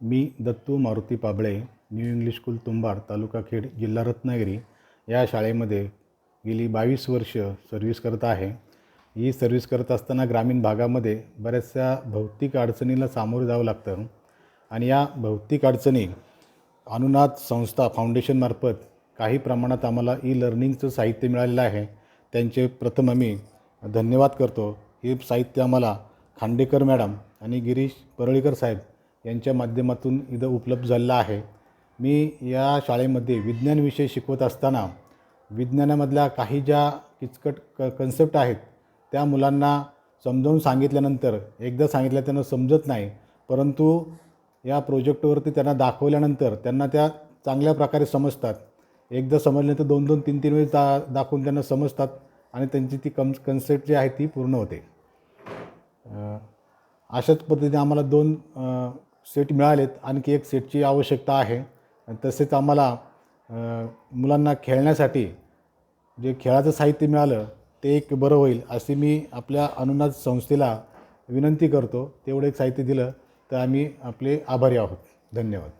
मी Dattu Maruti Pable, new English school Tumbad, taluka Khed, जिल्हा रत्नागिरी या शाळेमध्ये गेली 22 वर्ष सर्व्हिस करत आहे. ही सर्व्हिस करत असताना ग्रामीण भागामध्ये बऱ्याचशा भौतिक अडचणीला सामोरं जावं लागतं आणि या भौतिक अडचणी अनुनाद संस्था फाउंडेशनमार्फत काही प्रमाणात आम्हाला ई-लर्निंगचं साहित्य मिळालेलं आहे. त्यांचे प्रथम आम्ही धन्यवाद करतो. हे साहित्य आम्हाला खांडेकर मॅडम आणि गिरीश परळीकर साहेब यांच्या माध्यमातून इथं उपलब्ध झालेलं आहे. मी या शाळेमध्ये विज्ञान विषय शिकवत असताना विज्ञानामधल्या काही ज्या किचकट कन्सेप्ट आहेत त्या मुलांना समजावून सांगितल्यानंतर एकदा सांगितलं त्यांना समजत नाही, परंतु या प्रोजेक्टवरती त्यांना दाखवल्यानंतर त्यांना त्या चांगल्या प्रकारे समजतात. एकदा समजल्यानंतर 2-2, 3-3 वेळेस दाखवून त्यांना समजतात आणि त्यांची ती कन्सेप्ट जी आहे ती पूर्ण होते. अशाच पद्धतीने आम्हाला 2 सेट मिळालेत. आणखी एक सेटची आवश्यकता आहे. तसेच आम्हाला मुलांना खेळण्यासाठी जे खेळाचं साहित्य मिळालं ते एक बरं होईल अशी मी आपल्या अनुनाद संस्थेला विनंती करतो. तेवढं एक साहित्य दिलं तर आम्ही आपले आभारी आहोत. धन्यवाद.